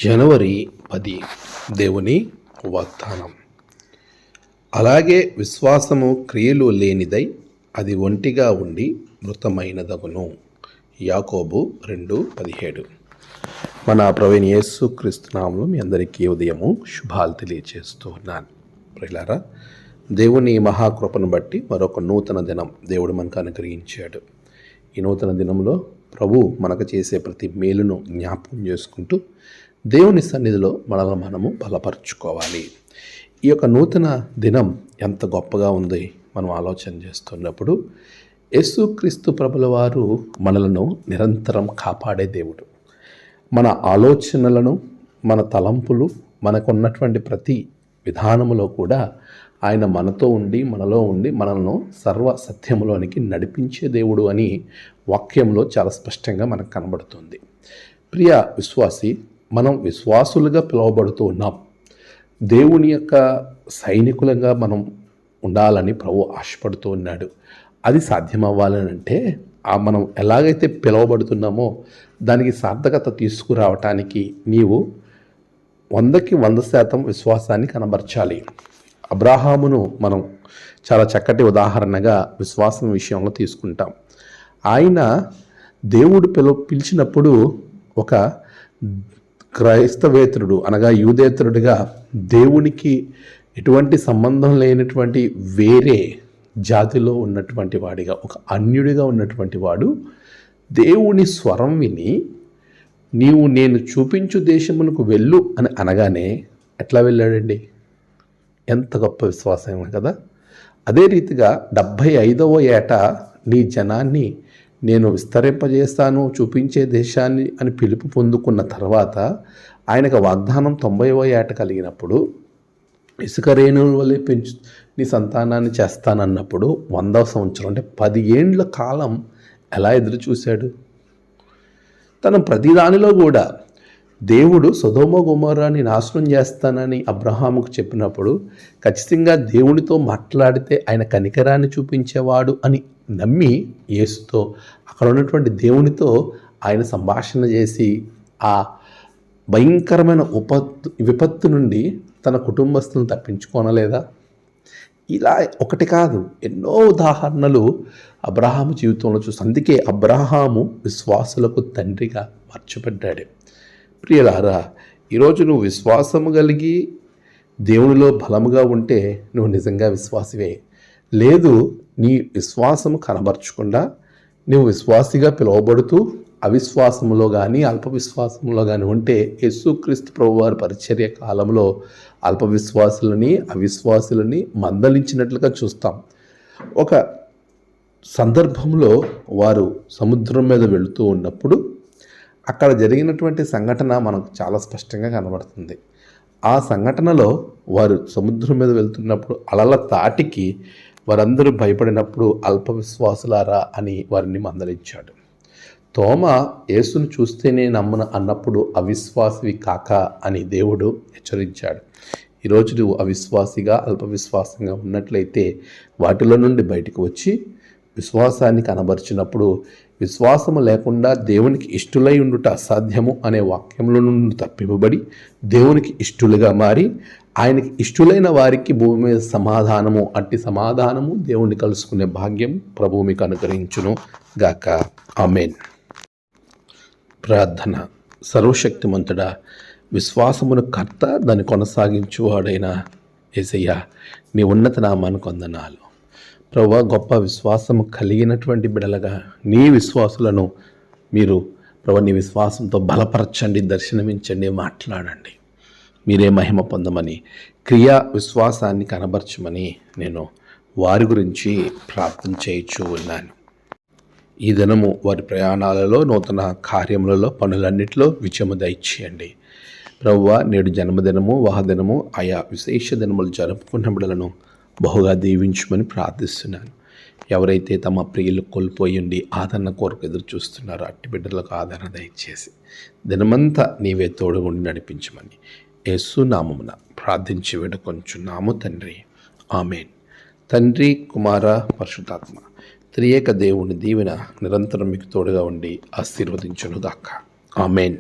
జనవరి 10 దేవుని వాగ్దానం. అలాగే విశ్వాసము క్రియలు లేనిదై అది ఒంటిగా ఉండి మృతమైనదగును. యాకోబు 2:17. మన ప్రభువైన యేసుక్రీస్తు నామములో మీ అందరికీ ఉదయము శుభాలు తెలియజేస్తూ ఉన్నాను. ప్రియులారా, దేవుని మహాకృపను బట్టి మరొక నూతన దినం దేవుడు మనకు అనుగ్రహించాడు. ఈ నూతన దినంలో ప్రభు మనకు చేసే ప్రతి మేలును జ్ఞాపకం చేసుకుంటూ దేవుని సన్నిధిలో మనము బలపరుచుకోవాలి. ఈ యొక్క నూతన దినం ఎంత గొప్పగా ఉంది మనం ఆలోచన చేస్తున్నప్పుడు, యేసుక్రీస్తు ప్రభుల వారు మనలను నిరంతరం కాపాడే దేవుడు. మన ఆలోచనలను, మన తలంపులు, మనకున్నటువంటి ప్రతి విధానములో కూడా ఆయన మనతో ఉండి, మనలో ఉండి మనలను సర్వ సత్యములోనికి నడిపించే దేవుడు అని వాక్యంలో చాలా స్పష్టంగా మనకు కనబడుతుంది. ప్రియ విశ్వాసి, మనం విశ్వాసులుగా పిలువబడుతూ ఉన్నాం. దేవుని యొక్క సైనికులుగా మనం ఉండాలని ప్రభు ఆశపడుతూ ఉన్నాడు. అది సాధ్యమవ్వాలనంటే మనం ఎలాగైతే పిలువబడుతున్నామో దానికి సార్థకత తీసుకురావటానికి నీవు 100కి 100% విశ్వాసాన్ని కనబరచాలి. అబ్రాహామును మనం చాలా చక్కటి ఉదాహరణగా విశ్వాసం విషయంలో తీసుకుంటాం. ఆయన దేవుడు పిలిచినప్పుడు ఒక క్రైస్తవేతరుడు అనగా యూదేతరుడిగా దేవునికి ఎటువంటి సంబంధం లేనటువంటి వేరే జాతిలో ఉన్నటువంటి వాడిగా, ఒక అన్యుడిగా ఉన్నటువంటి వాడు దేవుని స్వరం విని నీవు నేను చూపించు దేశమునకు వెళ్ళు అని అనగానే ఎట్లా వెళ్ళాడండి? ఎంత గొప్ప విశ్వాసం కదా. అదే రీతిగా 75వ ఏట నీ జనాన్ని నేను విస్తరింపజేస్తాను, చూపించే దేశాన్ని అని పిలుపు పొందుకున్న తర్వాత ఆయనకు వాగ్దానం 90వ ఏట కలిగినప్పుడు, ఇసుక రేణువుల వల్లే నీ సంతానాన్ని చేస్తానన్నప్పుడు 100వ సంవత్సరం అంటే 10 ఏండ్ల కాలం ఎలా ఎదురు చూశాడు? తన ప్రతిదానిలో కూడా దేవుడు సొదొమ గొమొర్రాని నాశనం చేస్తానని అబ్రహాముకు చెప్పినప్పుడు ఖచ్చితంగా దేవునితో మాట్లాడితే ఆయన కనికరాన్ని చూపించేవాడు అని నమ్మి యేసుతో అక్కడ ఉన్నటువంటి దేవునితో ఆయన సంభాషణ చేసి ఆ భయంకరమైన విపత్తు నుండి తన కుటుంబస్తులను తప్పించుకోనలేదా? ఇలా ఒకటి కాదు, ఎన్నో ఉదాహరణలు అబ్రహాము జీవితంలో చూస్తాం. అందుకే అబ్రహాము విశ్వాసులకు తండ్రిగా మార్చబడ్డాడు. ప్రియులారా, ఈరోజు నువ్వు విశ్వాసము కలిగి దేవునిలో బలముగా ఉంటే నువ్వు నిజంగా విశ్వాసివే. లేదు, నీ విశ్వాసము కనబరచకుండా నువ్వు విశ్వాసిగా పిలువబడుతూ అవిశ్వాసములో కానీ అల్ప విశ్వాసంలో కానీ ఉంటే యేసుక్రీస్తు ప్రభువారి పరిచర్య కాలంలో అల్ప విశ్వాసులని అవిశ్వాసులని మందలించినట్లుగా చూస్తాం. ఒక సందర్భంలో వారు సముద్రం మీద వెళుతూ ఉన్నప్పుడు అక్కడ జరిగినటువంటి సంఘటన మనకు చాలా స్పష్టంగా కనబడుతుంది. ఆ సంఘటనలో వారు సముద్రం మీద వెళ్తున్నప్పుడు అలల తాటికి వారందరూ భయపడినప్పుడు అల్ప విశ్వాసులారా అని వారిని మందలించాడు. తోమ యేసును చూస్తేనే నమ్మను అన్నప్పుడు అవిశ్వాసివి కాక అని దేవుడు హెచ్చరించాడు. ఈరోజు నువ్వు అవిశ్వాసిగా అల్ప విశ్వాసంగా ఉన్నట్లయితే వాటిలో నుండి బయటకు వచ్చి విశ్వాసాన్ని కనబరిచినప్పుడు, విశ్వాసము లేకుండా దేవునికి ఇష్టులై ఉండుట అసాధ్యము అనే వాక్యంలో నుండి తప్పింపబడి దేవునికి ఇష్టులుగా మారి ఆయనకి ఇష్టులైన వారికి భూమి మీద సమాధానము, అట్టి సమాధానము దేవుణ్ణి కలుసుకునే భాగ్యం ప్రభువు మీకు అనుగ్రహించును గాక. ఆమేన్. ప్రార్థన. సర్వశక్తిమంతుడా, విశ్వాసమును కర్త దాన్ని కొనసాగించువాడైన యేసయ్య, నీ ఉన్నత నామానికి వందనాలు. ప్రభువా, గొప్ప విశ్వాసము కలిగినటువంటి బిడలగా నీ విశ్వాసులను మీరు ప్రభు నీ విశ్వాసంతో బలపరచండి, దర్శనమించండి, మాట్లాడండి. మీరే మహిమ పొందమని, క్రియా విశ్వాసాన్ని కనబరచమని నేను వారి గురించి ప్రార్థన చేయించు ఉన్నాను. ఈ దినము వారి ప్రయాణాలలో, నూతన కార్యములలో, పనులన్నిటిలో విజయము దయచేయండి. ప్రభువా, నేడు జన్మదినము, వాహదినము, ఆయా విశేష దినములు జరుపుకున్న బిడలను బహుగా దీవించమని ప్రార్థిస్తున్నాను. ఎవరైతే తమ ప్రియులు కోల్పోయిండి ఆదరణ కొరకు ఎదురు చూస్తున్నారో అట్టి బిడ్డలకు ఆదరణ దయచేసి దినమంతా నీవే తోడుగుండి నడిపించమని యేసు నామమున ప్రార్థించి వేడుకొంచున్నాము తండ్రి. ఆమేన్. తండ్రి, కుమార, పరిశుద్ధాత్మ త్రియేక దేవుని దీవెన నిరంతరం మీకు తోడుగా ఉండి ఆశీర్వదించును గాక. ఆమేన్.